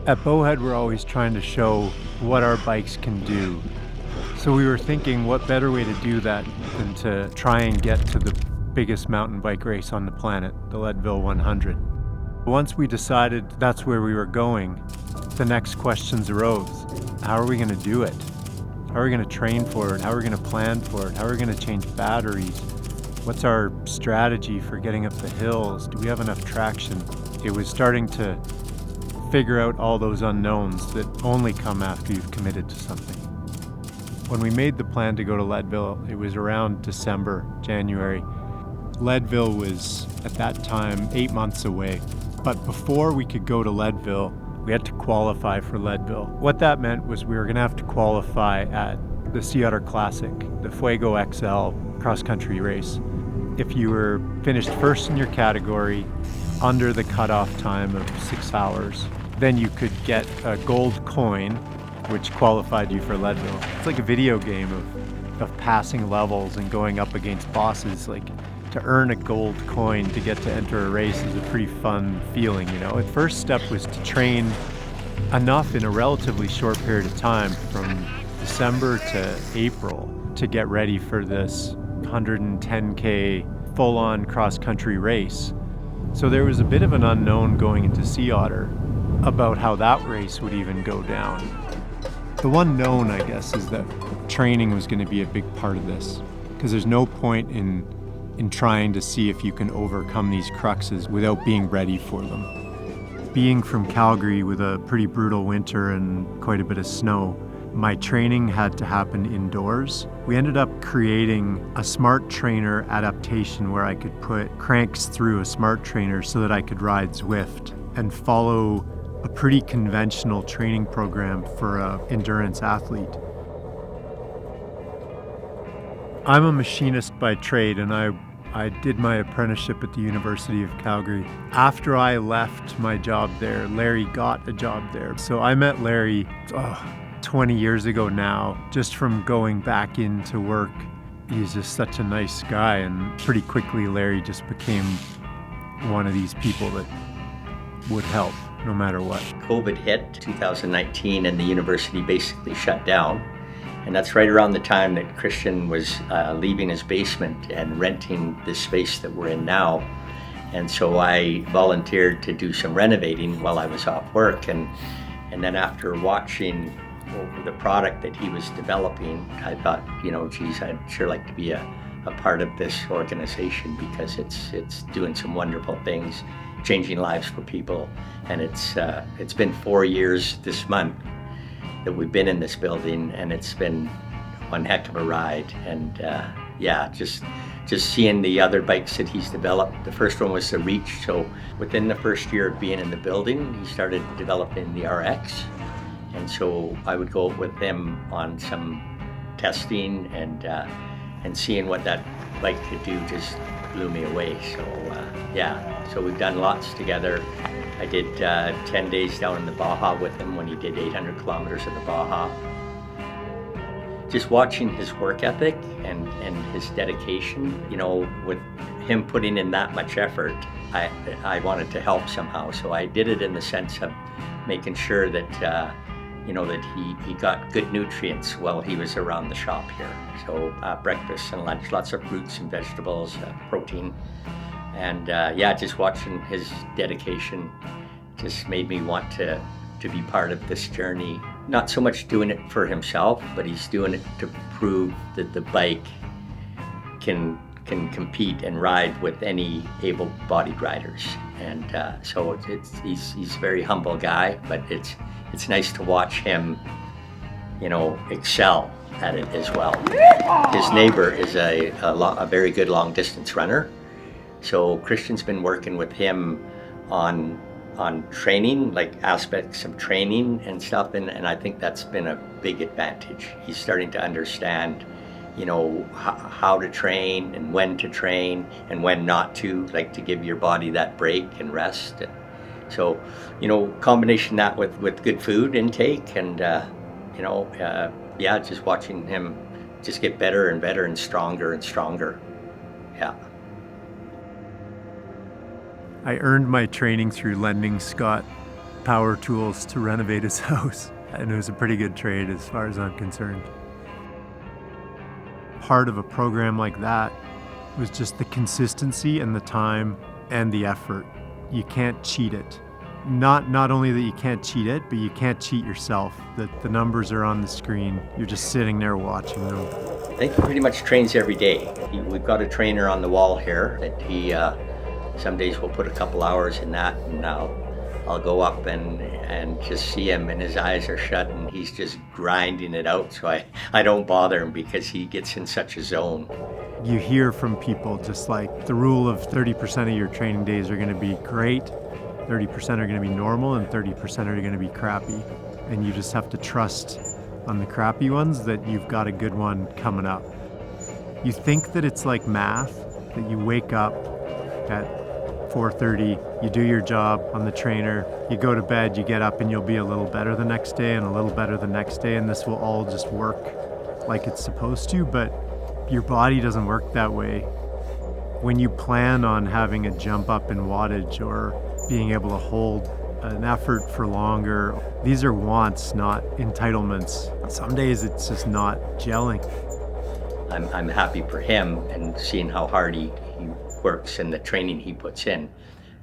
At Bowhead, we're always trying to show what our bikes can do. So we were thinking, what better way to do that than to try and get to the biggest mountain bike race on the planet, the Leadville 100. Once we decided that's where we were going, the next questions arose. How are we going to do it? How are we going to train for it? How are we going to plan for it? How are we going to change batteries? What's our strategy for getting up the hills? Do we have enough traction? It was starting to figure out all those unknowns that only come after you've committed to something. When we made the plan to go to Leadville, it was around December, January. Leadville was, at that time, 8 months away. But before we could go to Leadville, we had to qualify for Leadville. What that meant was we were going to have to qualify at the Sea Otter Classic, the Fuego XL cross-country race. If you were finished first in your category, under the cutoff time of 6 hours, then you could get a gold coin, which qualified you for Leadville. It's like a video game of passing levels and going up against bosses. Like, to earn a gold coin to get to enter a race is a pretty fun feeling, you know. The first step was to train enough in a relatively short period of time, from December to April, to get ready for this 110K full-on cross-country race. So there was a bit of an unknown going into Sea Otter about how that race would even go down. The one known, I guess, is that training was going to be a big part of this, because there's no point in trying to see if you can overcome these cruxes without being ready for them. Being from Calgary with a pretty brutal winter and quite a bit of snow, my training had to happen indoors. We ended up creating a smart trainer adaptation where I could put cranks through a smart trainer so that I could ride Zwift and follow a pretty conventional training program for an endurance athlete. I'm a machinist by trade, and I did my apprenticeship at the University of Calgary. After I left my job there, Larry got a job there. So I met Larry 20 years ago now, just from going back into work. He's just such a nice guy, and pretty quickly Larry just became one of these people that would help no matter what. COVID hit 2019 and the university basically shut down. And that's right around the time that Christian was leaving his basement and renting the space that we're in now. And so I volunteered to do some renovating while I was off work. And then after watching the product that he was developing, I thought, geez, I'd sure like to be a part of this organization, because it's doing some wonderful things, changing lives for people. And it's been 4 years this month that we've been in this building, and it's been one heck of a ride. And just seeing the other bikes that he's developed. The first one was the Reach. So within the first year of being in the building, he started developing the RX. And so I would go with him on some testing, and seeing what that bike could do just blew me away. So we've done lots together. I did 10 days down in the Baja with him when he did 800 kilometers of the Baja. Just watching his work ethic and his dedication, with him putting in that much effort, I wanted to help somehow. So I did it in the sense of making sure that, that he got good nutrients while he was around the shop here. So breakfast and lunch, lots of fruits and vegetables, protein. And just watching his dedication just made me want to be part of this journey. Not so much doing it for himself, but he's doing it to prove that the bike can compete and ride with any able-bodied riders. And so he's a very humble guy, but it's nice to watch him, excel at it as well. His neighbor is a very good long-distance runner. So Christian's been working with him on training, like aspects of training and stuff, and I think that's been a big advantage. He's starting to understand, how to train and when not to, like to give your body that break and rest. So, combination that with good food intake and, just watching him just get better and better and stronger. Yeah. I earned my training through lending Scott power tools to renovate his house. And it was a pretty good trade as far as I'm concerned. Part of a program like that was just the consistency and the time and the effort. You can't cheat it. Not only that you can't cheat it, but you can't cheat yourself. That the numbers are on the screen. You're just sitting there watching them. I think he pretty much trains every day. We've got a trainer on the wall here that he, some days we'll put a couple hours in that, and I'll go up and just see him and his eyes are shut and he's just grinding it out. So I don't bother him because he gets in such a zone. You hear from people just like the rule of 30% of your training days are going to be great, 30% are going to be normal, and 30% are going to be crappy. And you just have to trust on the crappy ones that you've got a good one coming up. You think that it's like math, that you wake up at 4:30, you do your job on the trainer, you go to bed, you get up and you'll be a little better the next day and a little better the next day, and this will all just work like it's supposed to, but your body doesn't work that way. When you plan on having a jump up in wattage or being able to hold an effort for longer, these are wants, not entitlements. Some days it's just not gelling. I'm happy for him and seeing how hard he works and the training he puts in,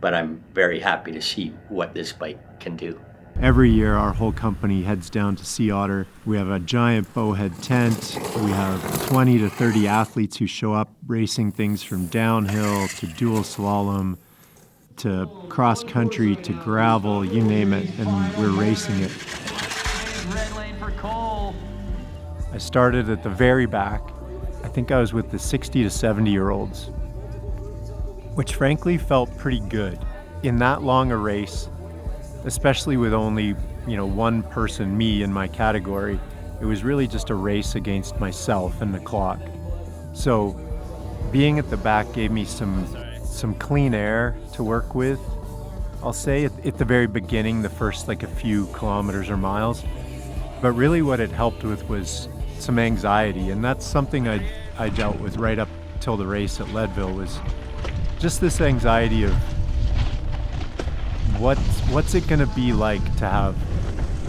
but I'm very happy to see what this bike can do. Every year our whole company heads down to Sea Otter. We have a giant Bowhead tent. We have 20 to 30 athletes who show up racing things from downhill to dual slalom to cross country to gravel, you name it, and we're racing it. Red lane for Cole. I started at the very back. I think I was with the 60 to 70-year-olds, which frankly felt pretty good. In that long a race, especially with only, one person, me, in my category, it was really just a race against myself and the clock. So being at the back gave me some clean air to work with. I'll say at the very beginning, the first a few kilometers or miles. But really what it helped with was some anxiety, and that's something I dealt with right up till the race at Leadville, was just this anxiety of what's it gonna be like to have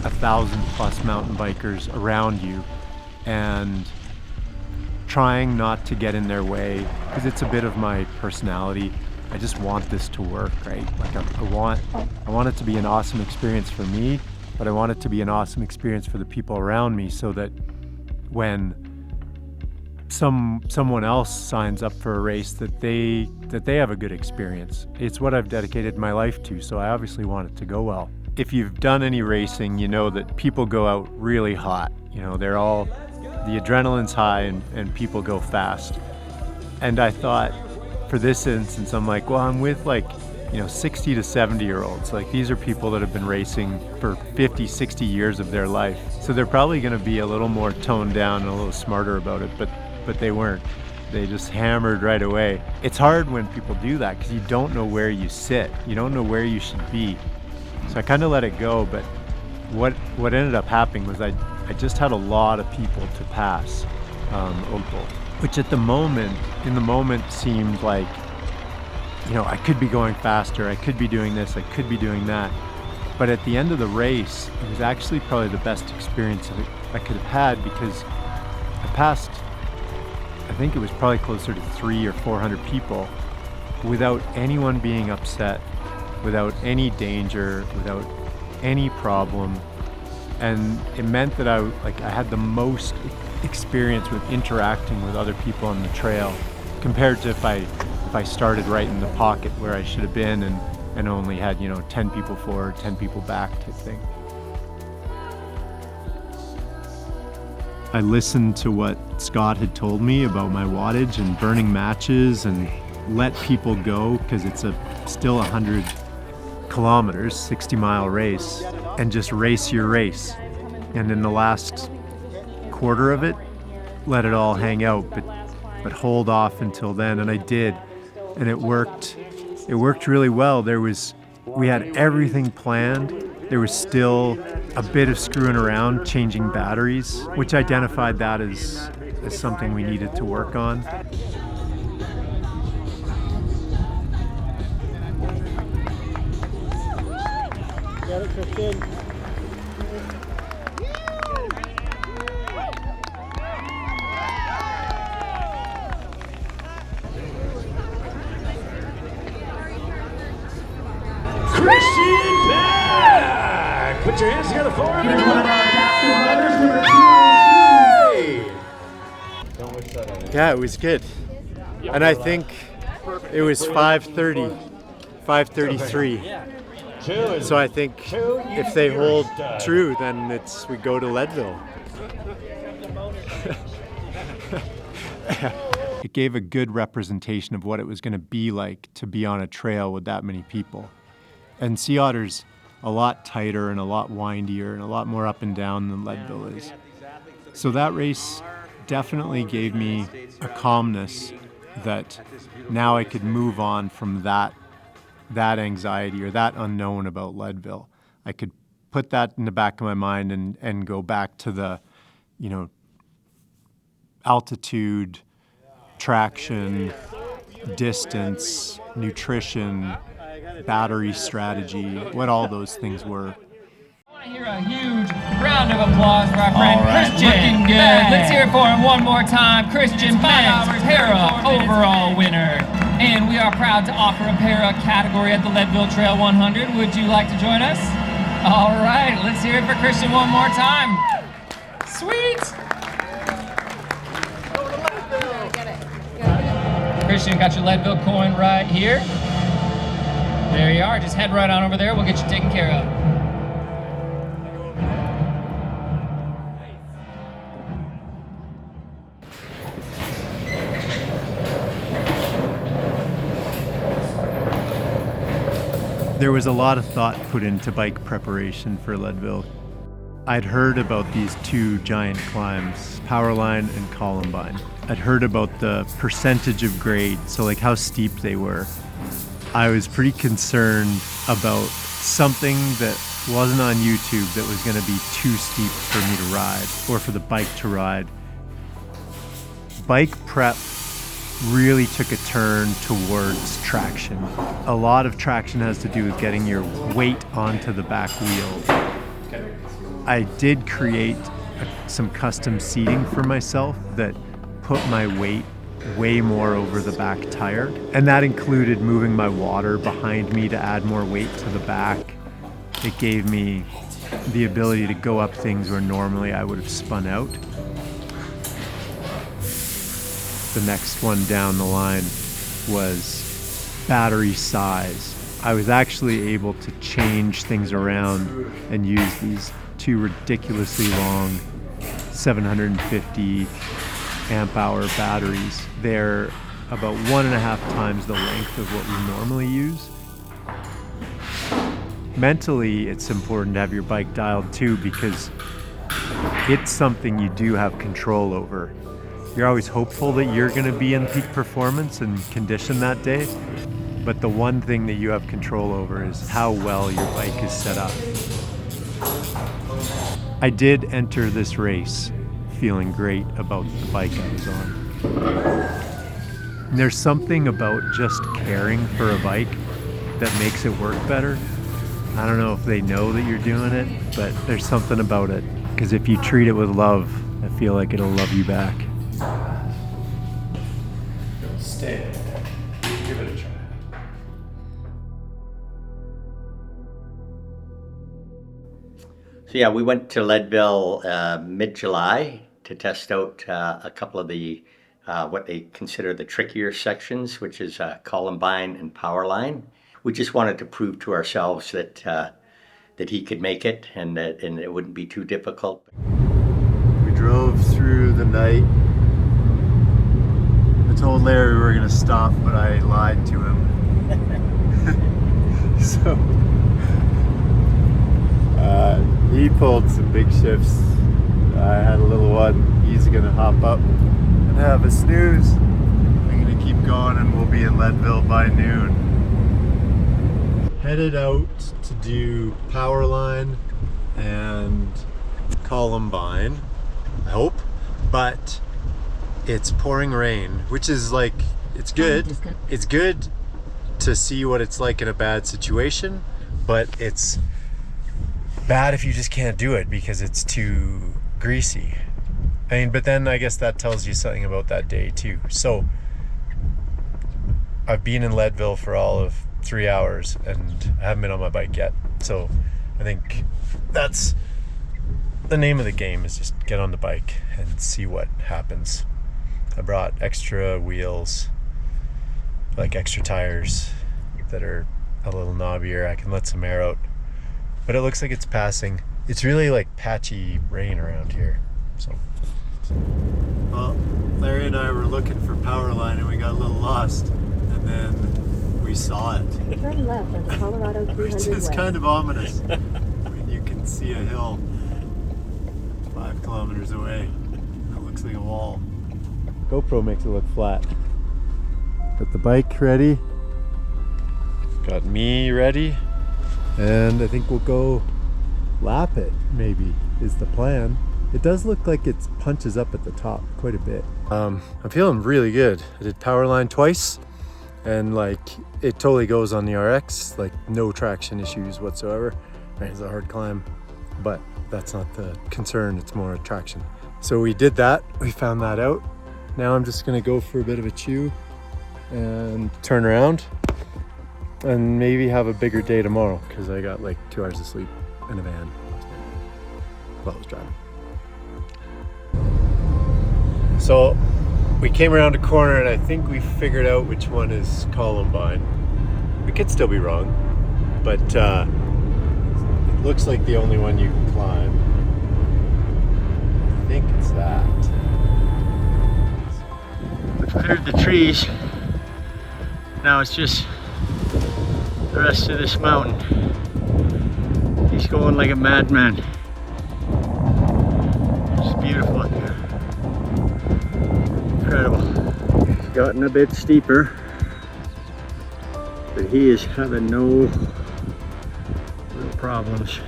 1,000+ mountain bikers around you and trying not to get in their way, because it's a bit of my personality. I just want this to work, right? I want it to be an awesome experience for me, but I want it to be an awesome experience for the people around me, so that when someone else signs up for a race that they have a good experience. It's what I've dedicated my life to, so I obviously want it to go well. If you've done any racing, you know that people go out really hot. They're all, the adrenaline's high and people go fast. And I thought, for this instance, I'm like, well, I'm with 60 to 70-year-olds. These are people that have been racing for 50, 60 years of their life. So they're probably gonna be a little more toned down and a little smarter about it, but they weren't. They just hammered right away. It's hard when people do that because you don't know where you sit. You don't know where you should be. So I kind of let it go, but what ended up happening was I just had a lot of people to pass, which in the moment seemed like, I could be going faster, I could be doing this, I could be doing that. But at the end of the race, it was actually probably the best experience I could have had, because I passed, I think it was probably closer to 300 or 400 people without anyone being upset, without any danger, without any problem. And it meant that I had the most experience with interacting with other people on the trail, compared to if I started right in the pocket where I should have been and only had 10 people forward, 10 people back type thing. I listened to what Scott had told me about my wattage and burning matches, and let people go, because it's still 100 kilometers, 60-mile race, and just race your race. And in the last quarter of it, let it all hang out, but hold off until then. And I did, and it worked. It worked really well. We had everything planned. There was still a bit of screwing around, changing batteries, which identified that as something we needed to work on. Got it, Christian. Christian Bagg! Put your hands together for him. Yeah, it was good. And I think it was 5:30, 5:33. So I think if they hold true, then we go to Leadville. It gave a good representation of what it was going to be like to be on a trail with that many people. And Sea Otter's a lot tighter and a lot windier and a lot more up and down than Leadville is. So that race definitely gave me a calmness that now I could move on from that anxiety or that unknown about Leadville. I could put that in the back of my mind and go back to the, altitude, traction, distance, nutrition, battery strategy, what all those things were. I want to hear a huge round of applause for our friend Christian. Looking good. Let's hear it for him one more time. Christian Bagg, Para overall winner. And we are proud to offer a Para category at the Leadville Trail 100. Would you like to join us? All right, let's hear it for Christian one more time. Sweet. Christian, got your Leadville coin right here. There you are. Just head right on over there. We'll get you taken care of. There was a lot of thought put into bike preparation for Leadville. I'd heard about these two giant climbs, Powerline and Columbine. I'd heard about the percentage of grade, so like how steep they were. I was pretty concerned about something that wasn't on YouTube that was going to be too steep for me to ride or for the bike to ride. Bike prep really took a turn towards traction. A lot of traction has to do with getting your weight onto the back wheel. I did create some custom seating for myself that put my weight way more over the back tire. And that included moving my water behind me to add more weight to the back. It gave me the ability to go up things where normally I would have spun out. The next one down the line was battery size. I was actually able to change things around and use these two ridiculously long 750 amp hour batteries. They're about 1.5 times the length of what we normally use. Mentally, it's important to have your bike dialed too because it's something you do have control over. You're always hopeful that you're going to be in peak performance and condition that day, but the one thing that you have control over is how well your bike is set up. I did enter this race feeling great about the bike I was on. And there's something about just caring for a bike that makes it work better. I don't know if they know that you're doing it, but there's something about it. Because if you treat it with love, I feel like it'll love you back. Stay. Give it a try. So yeah, we went to Leadville mid-July to test out a couple of the what they consider the trickier sections, which is Columbine and Powerline. We just wanted to prove to ourselves that that he could make it and that it wouldn't be too difficult. We drove through the night. I told Larry we were going to stop, but I lied to him. So he pulled some big shifts. I had a little one. He's going to hop up and have a snooze. I'm going to keep going and we'll be in Leadville by noon. Headed out to do Powerline and Columbine, I hope, but it's pouring rain, which is like, it's good. It's good to see what it's like in a bad situation, but it's bad if you just can't do it because it's too greasy. I mean, but then I guess that tells you something about that day too. So I've been in Leadville for all of 3 hours and I haven't been on my bike yet. So I think that's the name of the game, is just get on the bike and see what happens. I brought extra wheels, like extra tires that are a little knobbier. I can let some air out, but it looks like it's passing. It's really like patchy rain around here. So, well, Larry and I were looking for power line and we got a little lost, and then we saw it. Turn left on Colorado 300 Which is West. kind of ominous when you can see a hill 5 kilometers away. It looks like a wall. GoPro makes it look flat. Got the bike ready. Got me ready. And I think we'll go lap it, maybe, is the plan. It does look like it punches up at the top quite a bit. I'm feeling really good. I did power line twice, and like it totally goes on the RX, like no traction issues whatsoever. Right, it's a hard climb, but that's not the concern, it's more traction. So we did that, we found that out. Now I'm just gonna go for a bit of a chew and turn around and maybe have a bigger day tomorrow, because I got like 2 hours of sleep in a van while I was driving. So we came around a corner and I think we figured out which one is Columbine. We could still be wrong, but it looks like the only one you can climb. I think it's that. We've cleared the trees. Now it's just the rest of this mountain. He's going like a madman. It's beautiful up here. Incredible. It's gotten a bit steeper, but he is having no real problems.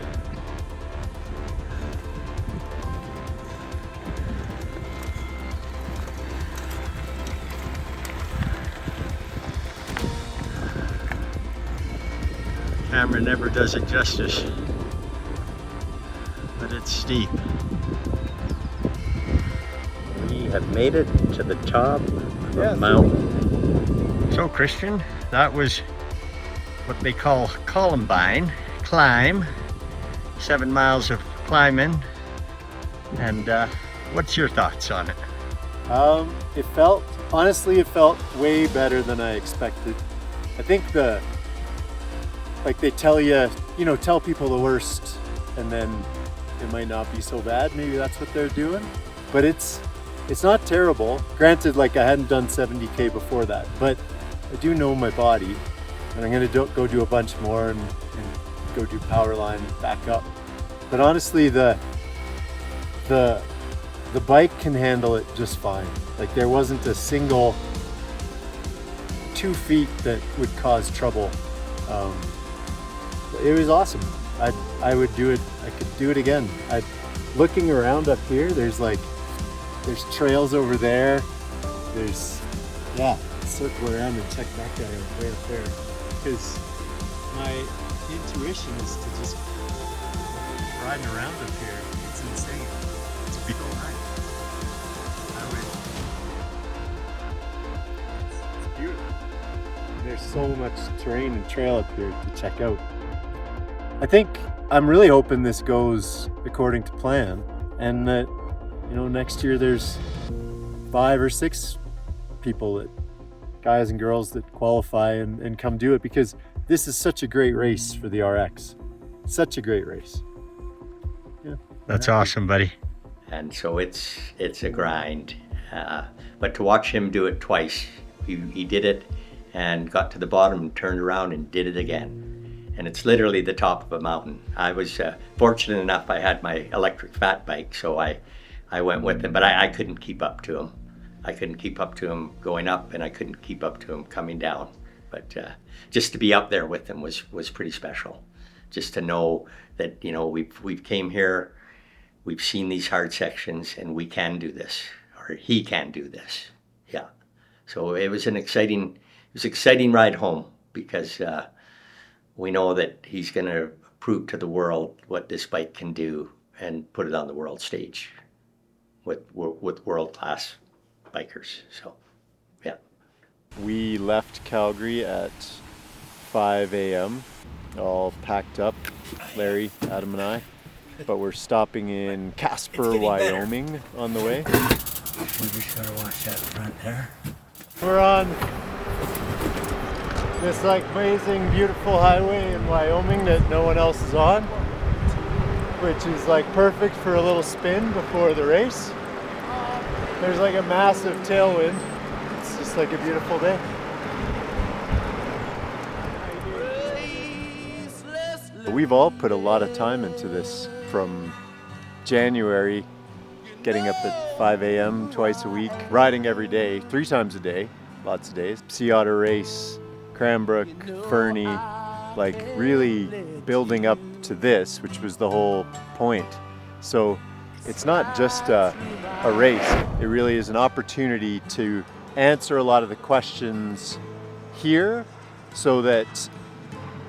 Camera never does it justice, but it's steep. We have made it to the top of the mountain. So Christian, that was what they call Columbine climb. 7 miles of climbing. And what's your thoughts on it? Honestly, it felt way better than I expected. I think like they tell you, tell people the worst and then it might not be so bad. Maybe that's what they're doing, but it's not terrible. Granted, like I hadn't done 70K before that, but I do know my body, and I'm gonna go do a bunch more and go do power line back up. But honestly, the bike can handle it just fine. Like there wasn't a single 2 feet that would cause trouble. It was awesome. I would do it. I could do it again. Looking around up here, there's trails over there. Circle around and check that guy out way up there. Because my intuition is to just riding around up here. It's insane. It's a big old hike. It's beautiful. There's so much terrain and trail up here to check out. I think I'm really hoping this goes according to plan, and that next year there's 5 or 6 people, guys and girls, that qualify and come do it, because this is such a great race for the RX. Such a great race. Yeah. That's awesome, buddy. And so it's a grind, but to watch him do it twice, he did it and got to the bottom and turned around and did it again. And it's literally the top of a mountain. I was fortunate enough, I had my electric fat bike, so I went with him, but I couldn't keep up to him. I couldn't keep up to him going up, and I couldn't keep up to him coming down. But just to be up there with him was pretty special. Just to know that, we've came here, we've seen these hard sections, and we can do this, or he can do this. Yeah. So it was an exciting ride home, because we know that he's going to prove to the world what this bike can do and put it on the world stage with world-class bikers. So, yeah. We left Calgary at 5 a.m. all packed up, Larry, Adam, and I. But we're stopping in Casper, Wyoming on the way. We just gotta watch that front there. We're on this like amazing, beautiful highway in Wyoming that no one else is on, which is like perfect for a little spin before the race. There's like a massive tailwind. It's just like a beautiful day. We've all put a lot of time into this from January, getting up at 5 a.m. twice a week, riding every day, 3 times a day, lots of days. Sea Otter race, Cranbrook, Fernie, like really building up to this, which was the whole point. So it's not just a race, it really is an opportunity to answer a lot of the questions here so that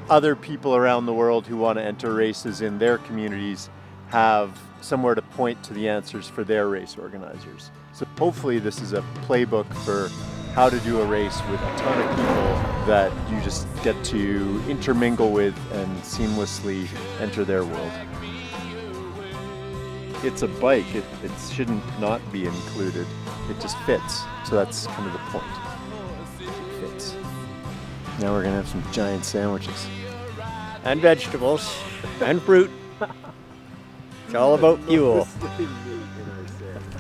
other people around the world who want to enter races in their communities have somewhere to point to the answers for their race organizers. So hopefully this is a playbook for how to do a race with a ton of people that you just get to intermingle with and seamlessly enter their world. It's a bike, it shouldn't not be included. It just fits. So that's kind of the point. It fits. Now we're gonna have some giant sandwiches. And vegetables and fruit. It's all about fuel.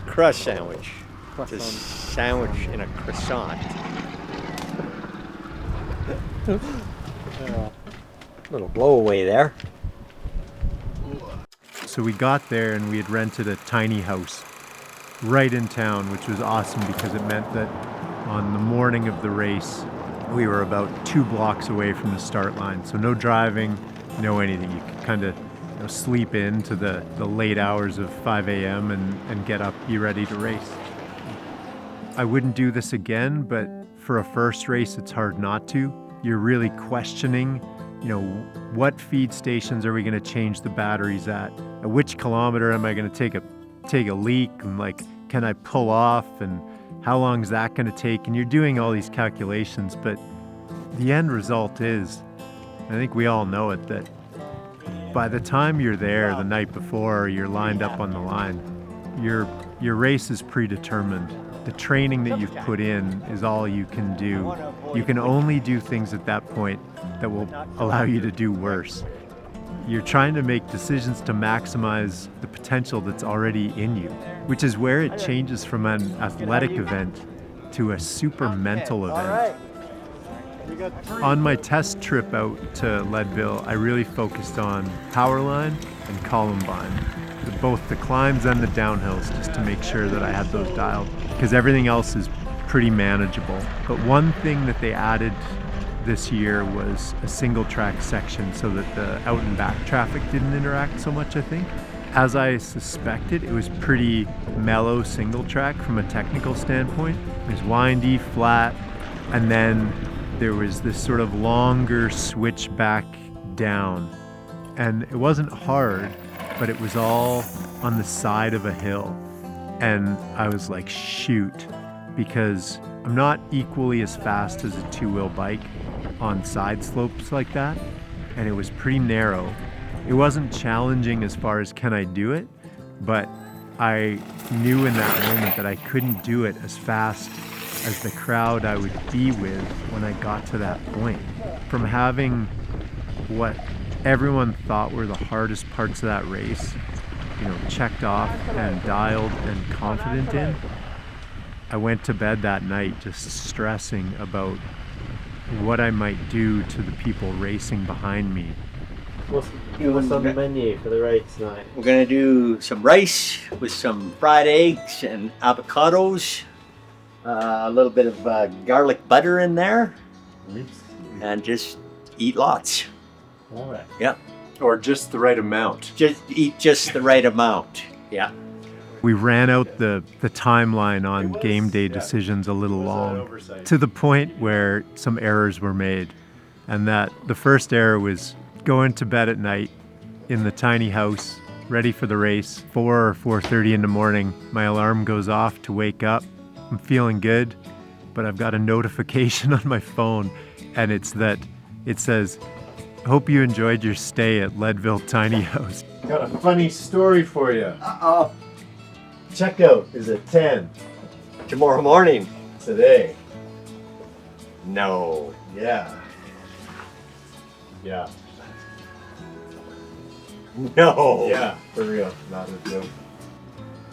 Crust sandwich. It's a sandwich in a croissant. Little blow away there. So we got there and we had rented a tiny house right in town, which was awesome because it meant that on the morning of the race, we were about 2 blocks away from the start line. So no driving, no anything. You could kind of sleep in to the late hours of 5 a.m. and get up, be ready to race. I wouldn't do this again, but for a first race, it's hard not to. You're really questioning, what feed stations are we going to change the batteries at which kilometer am I going to take a leak, and like, can I pull off, and how long is that going to take? And you're doing all these calculations, but the end result is, I think we all know it, that by the time you're there the night before, or you're lined up on the line, your race is predetermined. The training that you've put in is all you can do. You can only do things at that point that will allow you to do worse. You're trying to make decisions to maximize the potential that's already in you, which is where it changes from an athletic event to a super mental event. On my test trip out to Leadville, I really focused on Powerline and Columbine, both the climbs and the downhills, just to make sure that I had those dialed, because everything else is pretty manageable. But one thing that they added this year was a single track section so that the out and back traffic didn't interact so much, I think. As I suspected, it was pretty mellow single track from a technical standpoint. It was windy, flat, and then there was this sort of longer switch back down. And it wasn't hard, but it was all on the side of a hill. And I was like, shoot, because I'm not equally as fast as a 2-wheel bike on side slopes like that. And it was pretty narrow. It wasn't challenging as far as can I do it, but I knew in that moment that I couldn't do it as fast as the crowd I would be with when I got to that point. From having what everyone thought were the hardest parts of that race, checked off and dialed and confident in, I went to bed that night just stressing about what I might do to the people racing behind me. What's on the menu for the race tonight? We're gonna do some rice with some fried eggs and avocados, a little bit of garlic butter in there, and just eat lots. All right. Yeah. Or just the right amount. Just eat just the right amount. Yeah. We ran out the timeline on game day decisions a little long, to the point where some errors were made. And that the first error was going to bed at night in the tiny house, ready for the race. 4 or 4:30 in the morning, my alarm goes off to wake up. I'm feeling good, but I've got a notification on my phone, and it says, "Hope you enjoyed your stay at Leadville Tiny House." Got a funny story for you. Uh-oh. Checkout is at 10 Tomorrow morning. today. No. Yeah. Yeah. No. Yeah, for real. Not a joke.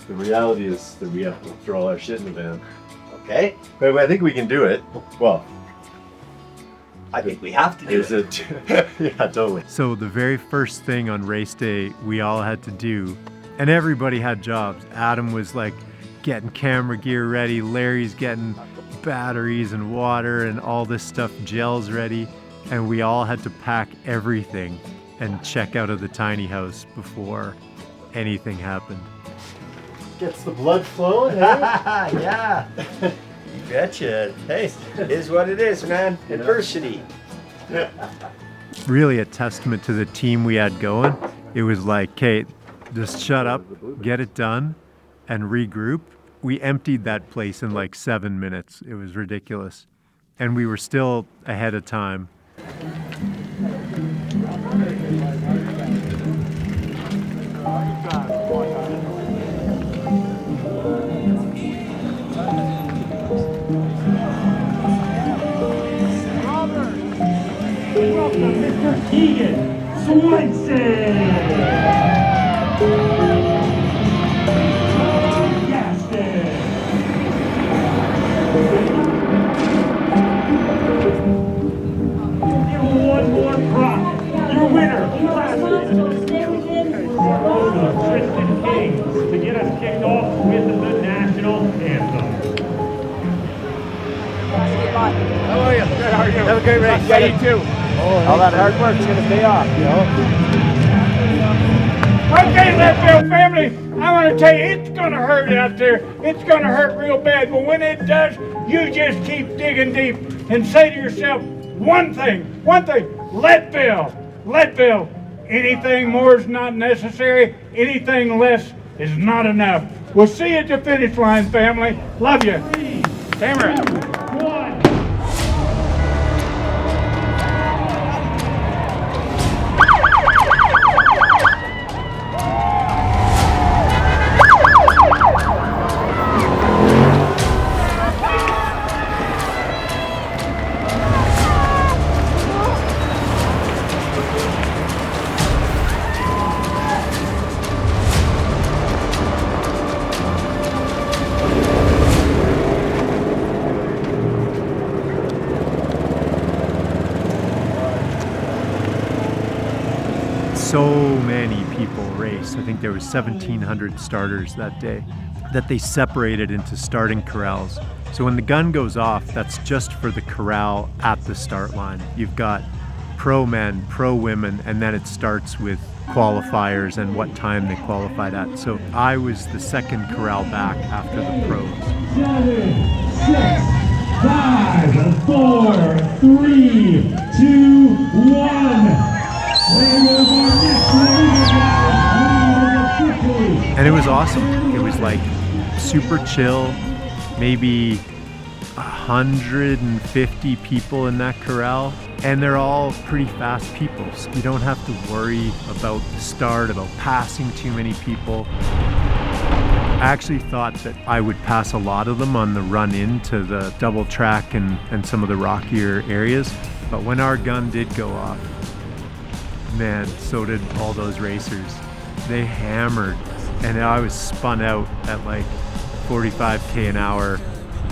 The reality is that we have to throw all our shit in the van. Okay. But I think we can do it. Well, I think we have to do is it. it? Yeah, totally. So the very first thing on race day we all had to do, and everybody had jobs. Adam was like getting camera gear ready, Larry's getting batteries and water and all this stuff, gels ready, and we all had to pack everything and check out of the tiny house before anything happened. Gets the blood flowing, eh? Yeah. You betcha. Hey, it is what it is, man. Adversity. Really a testament to the team we had going. It was like, okay, just shut up, get it done, and regroup. We emptied that place in like 7 minutes. It was ridiculous. And we were still ahead of time. Welcome, Mr. Keegan Swenson. One more prop. Your winner, Christian Bagg, to get us kicked off with the national anthem. How are you? Good, how are you? Have a great race. Yeah, you too. All that hard work is going to pay off, you know? Okay, Leadville family, I want to tell you, it's going to hurt out there. It's going to hurt real bad, but when it does, you just keep digging deep and say to yourself, one thing, Leadville. Anything more is not necessary. Anything less is not enough. We'll see you at the finish line, family. Love you. Camera. 1. So many people race. I think there was 1,700 starters that day that they separated into starting corrals. So when the gun goes off, that's just for the corral at the start line. You've got pro men, pro women, and then it starts with qualifiers and what time they qualified at. So I was the second corral back after the pros. 7, 6, 5, 4, 3, 2, 1. And it was awesome. It was like super chill, maybe 150 people in that corral, and they're all pretty fast people. So you don't have to worry about the start, about passing too many people. I actually thought that I would pass a lot of them on the run into the double track and some of the rockier areas, but when our gun did go off, man, so did all those racers. They hammered, and I was spun out at like 45k an hour,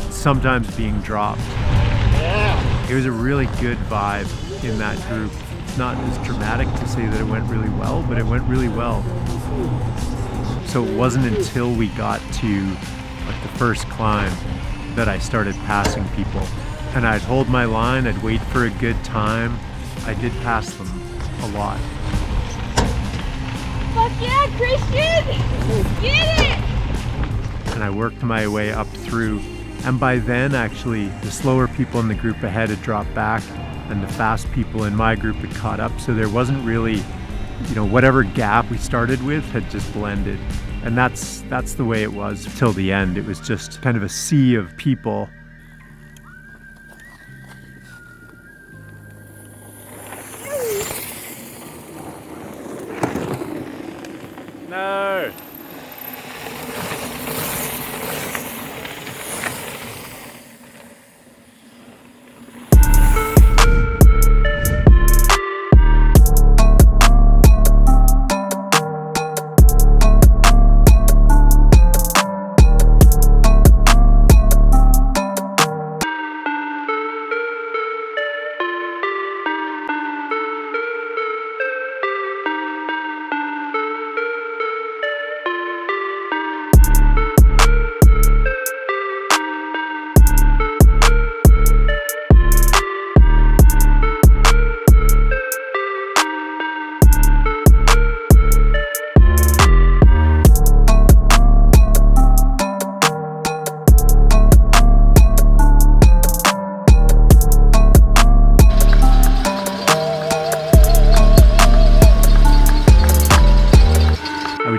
sometimes being dropped. Yeah. It was a really good vibe in that group. It's not as dramatic to say that it went really well, but it went really well. So it wasn't until we got to like the first climb that I started passing people. And I'd hold my line, I'd wait for a good time. I did pass them a lot. Fuck yeah, Christian! Get it! And I worked my way up through. And by then, actually, the slower people in the group ahead had dropped back, and the fast people in my group had caught up. So there wasn't really you know, whatever gap we started with had just blended. And that's the way it was till the end. It was just kind of a sea of people. No.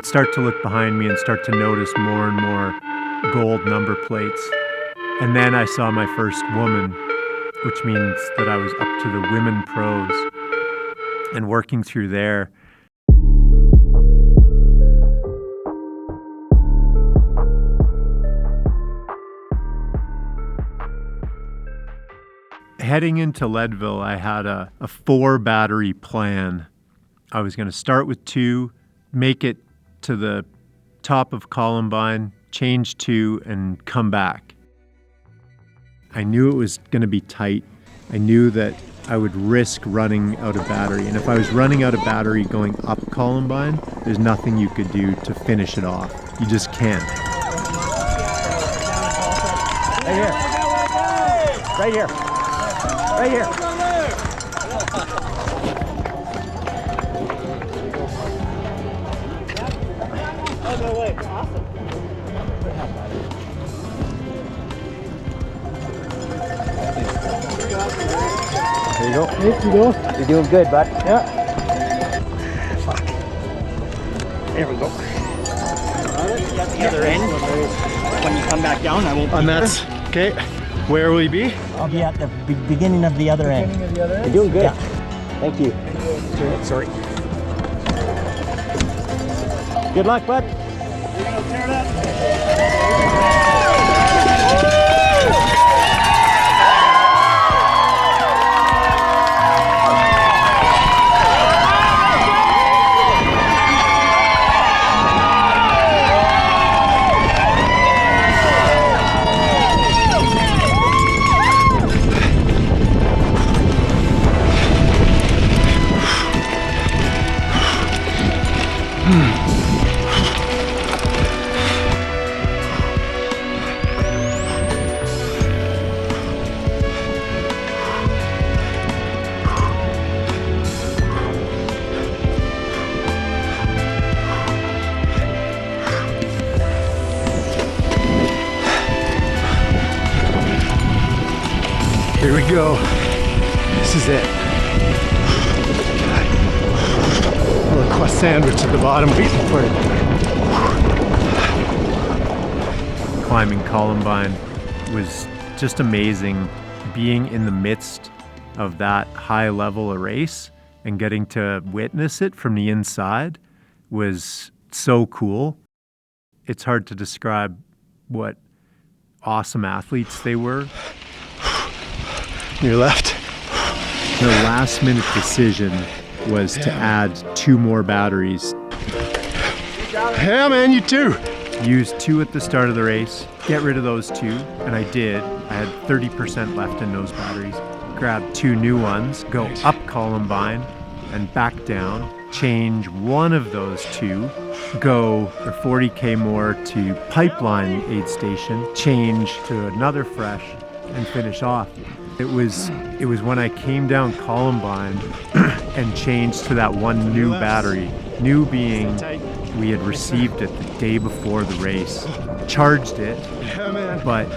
Start to look behind me and start to notice more and more gold number plates. And then I saw my first woman, which means that I was up to the women pros and working through there. Heading into Leadville, I had a 4-battery plan. I was going to start with 2, make it to the top of Columbine, change 2, and come back. I knew it was going to be tight. I knew that I would risk running out of battery. And if I was running out of battery going up Columbine, there's nothing you could do to finish it off. You just can't. Right here. Right here. Right here. Oh, no way. Awesome. There you go. There you go. You're doing good, bud. Yeah. There we go. At the other end. When you come back down, I won't be that's okay. Where will you be? I'll be at the beginning of the other end. You're doing good. Yeah. Thank you. Sorry. Good luck, bud. We're gonna tear it up. Here we go. This is it. A little crust sandwich at the bottom waiting for it. Climbing Columbine was just amazing. Being in the midst of that high level of race and getting to witness it from the inside was so cool. It's hard to describe what awesome athletes they were. Your left. The last minute decision was to add 2 more batteries. Yeah, man, you too. Use 2 at the start of the race, get rid of those 2, and I did. I had 30% left in those batteries. Grab 2 new ones, go up Columbine and back down, change 1 of those 2, go 40K more to Pipeline Aid Station, change to another fresh, and finish off. It was when I came down Columbine and changed to that 1 new battery, new being we had received it the day before the race, charged it, but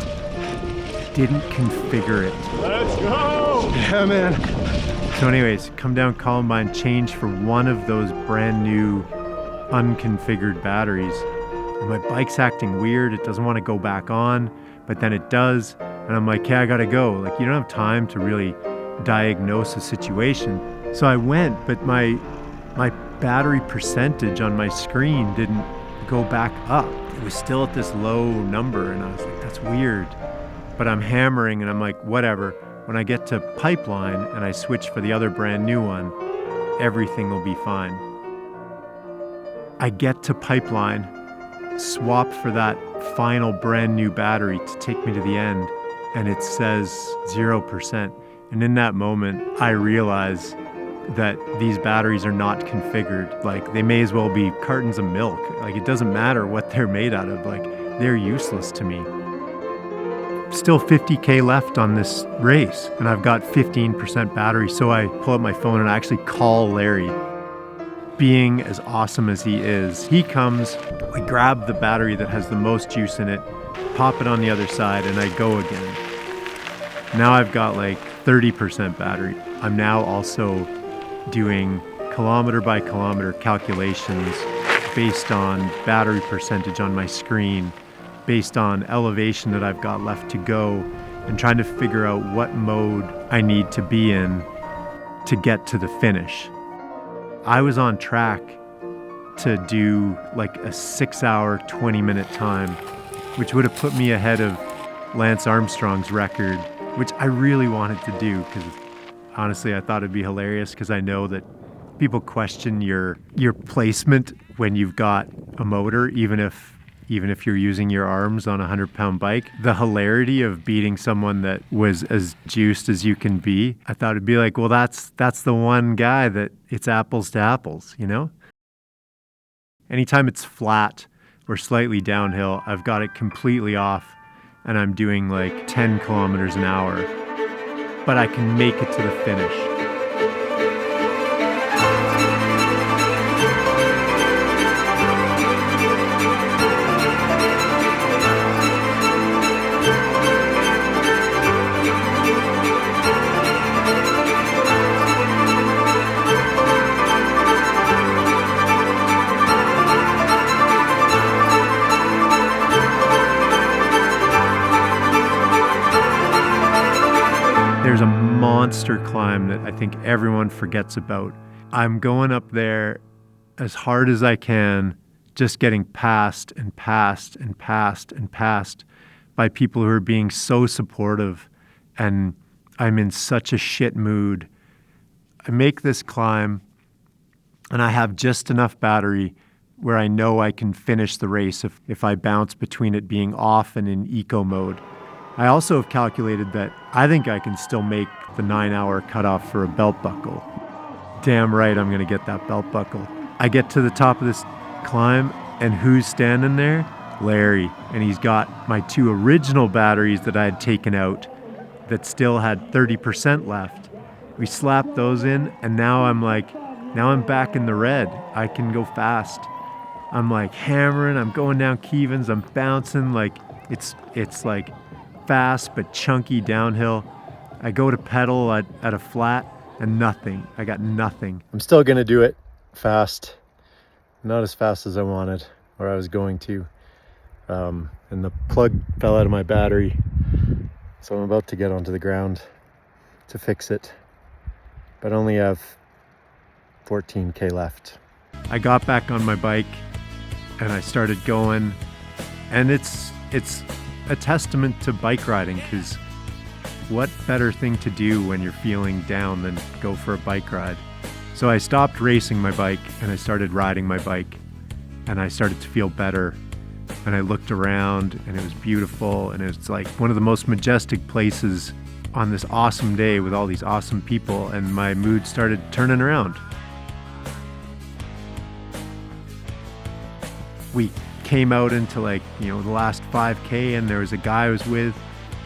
didn't configure it. Let's go! Yeah, man. So anyways, come down Columbine, change for one of those brand new unconfigured batteries. And my bike's acting weird. It doesn't want to go back on, but then it does. And I'm like, yeah, I gotta go. Like, you don't have time to really diagnose a situation. So I went, but my battery percentage on my screen didn't go back up. It was still at this low number, and I was like, that's weird. But I'm hammering, and I'm like, whatever. When I get to Pipeline and I switch for the other brand new one, everything will be fine. I get to Pipeline, swap for that final brand new battery to take me to the end, and it says 0%. And in that moment, I realize that these batteries are not configured. Like, they may as well be cartons of milk. Like, it doesn't matter what they're made out of. Like, they're useless to me. Still 50K left on this race, and I've got 15% battery. So I pull up my phone and I actually call Larry. Being as awesome as he is, he comes, I grab the battery that has the most juice in it, pop it on the other side, and I go again. Now I've got like 30% battery. I'm now also doing kilometer by kilometer calculations based on battery percentage on my screen, based on elevation that I've got left to go, and trying to figure out what mode I need to be in to get to the finish. I was on track to do like a 6-hour, 20-minute time, which would have put me ahead of Lance Armstrong's record, which I really wanted to do because honestly, I thought it'd be hilarious because I know that people question your placement when you've got a motor, even if you're using your arms on a 100-pound bike. The hilarity of beating someone that was as juiced as you can be, I thought it'd be like, well, that's the one guy that it's apples to apples, you know? Anytime it's flat or slightly downhill, I've got it completely off and I'm doing like 10 kilometers an hour. But I can make it to the finish. There's a monster climb that I think everyone forgets about. I'm going up there as hard as I can, just getting passed and passed and passed and passed by people who are being so supportive, and I'm in such a shit mood. I make this climb, and I have just enough battery where I know I can finish the race if I bounce between it being off and in eco mode. I also have calculated that I think I can still make the 9-hour cutoff for a belt buckle. Damn right I'm gonna get that belt buckle. I get to the top of this climb, and who's standing there? Larry. And he's got my 2 original batteries that I had taken out that still had 30% left. We slapped those in, and now I'm back in the red. I can go fast. I'm like hammering, I'm going down Keevens, I'm bouncing, like it's like fast but chunky downhill. I go to pedal at a flat and nothing. I got nothing. I'm still gonna do it fast. Not as fast as I wanted or I was going to. And the plug fell out of my battery. So I'm about to get onto the ground to fix it. But I only have 14K left. I got back on my bike and I started going, and it's a testament to bike riding, because what better thing to do when you're feeling down than go for a bike ride? So I stopped racing my bike and I started riding my bike, and I started to feel better. And I looked around and it was beautiful, and it's like one of the most majestic places on this awesome day with all these awesome people, and my mood started turning around. We came out into the last 5K, and there was a guy I was with,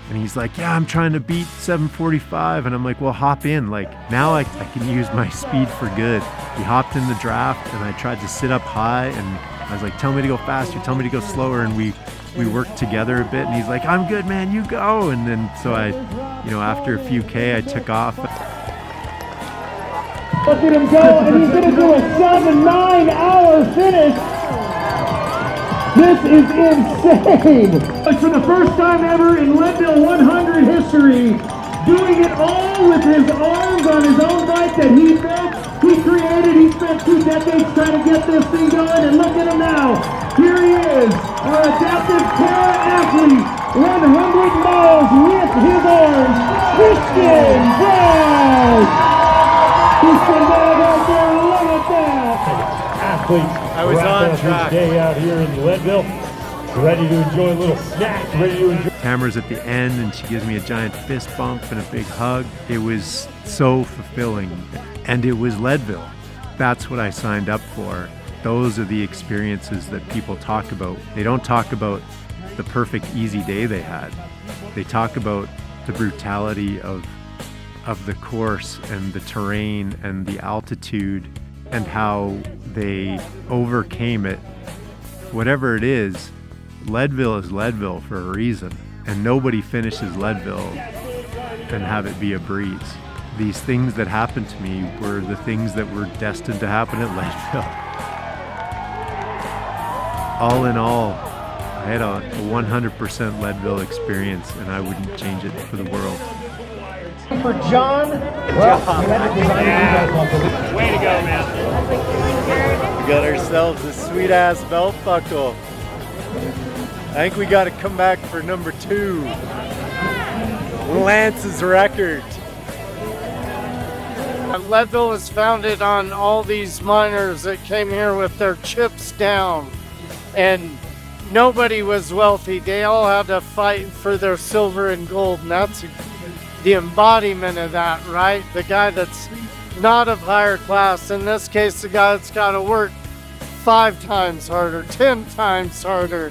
and he's like, yeah, I'm trying to beat 7:45, and I'm like, well, hop in. Like, now I can use my speed for good. He hopped in the draft, and I tried to sit up high, and I was like, tell me to go faster, tell me to go slower, and we worked together a bit, and he's like, I'm good, man, you go. And then so I, after a few K, I took off. Look at him go, and he's going to do a 7-9-hour finish. This is insane. For the first time ever in Leadville 100 history, doing it all with his arms on his own bike that he built, he created. He spent 2 decades trying to get this thing going, and look at him now. Here he is, our adaptive para-athlete, 100 miles with his arms, Christian Bagg. Christian Bagg out there, look at that. Athletes, I was on track. Day out here in Leadville, ready to enjoy a little snack, ready to enjoy. Tamara's at the end and she gives me a giant fist bump and a big hug. It was so fulfilling, and it was Leadville. That's what I signed up for. Those are the experiences that people talk about. They don't talk about the perfect easy day they had. They talk about the brutality of the course and the terrain and the altitude and how they overcame it. Whatever it is, Leadville is Leadville for a reason, and nobody finishes Leadville and have it be a breeze. These things that happened to me were the things that were destined to happen at Leadville. All in all, I had a 100% Leadville experience, and I wouldn't change it for the world. For John. Way to go, man. We got ourselves a sweet-ass belt buckle. I think we got to come back for number 2. Lance's record. Leadville was founded on all these miners that came here with their chips down, and nobody was wealthy. They all had to fight for their silver and gold, and that's the embodiment of that, right? The guy that's not of higher class, in this case, the guy that's got to work 5 times harder, 10 times harder.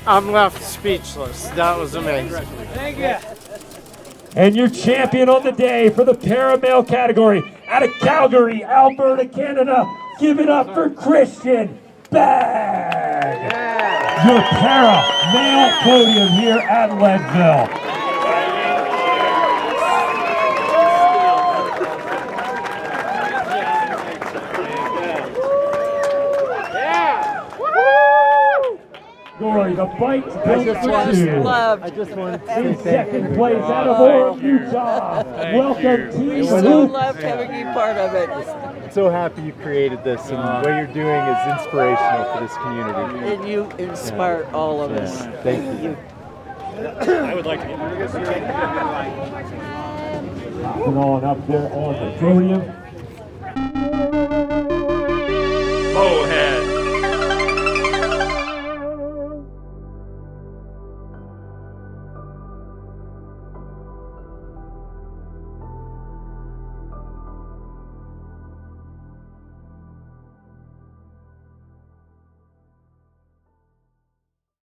I'm left speechless. That was amazing. Thank you. And your champion on the day for the para-male category out of Calgary, Alberta, Canada. Give it up for Christian Bagg. Yeah. Your para-male podium here at Leadville. Gory, the bike's built for 2. I just wanted to In second place out of Orem, Utah. Welcome, Team So Luke. loved having you part of it. I'm so happy you created this, and what you're doing is inspirational for this community. And you inspired all of us. Thank you. I would like to get On up there on the podium.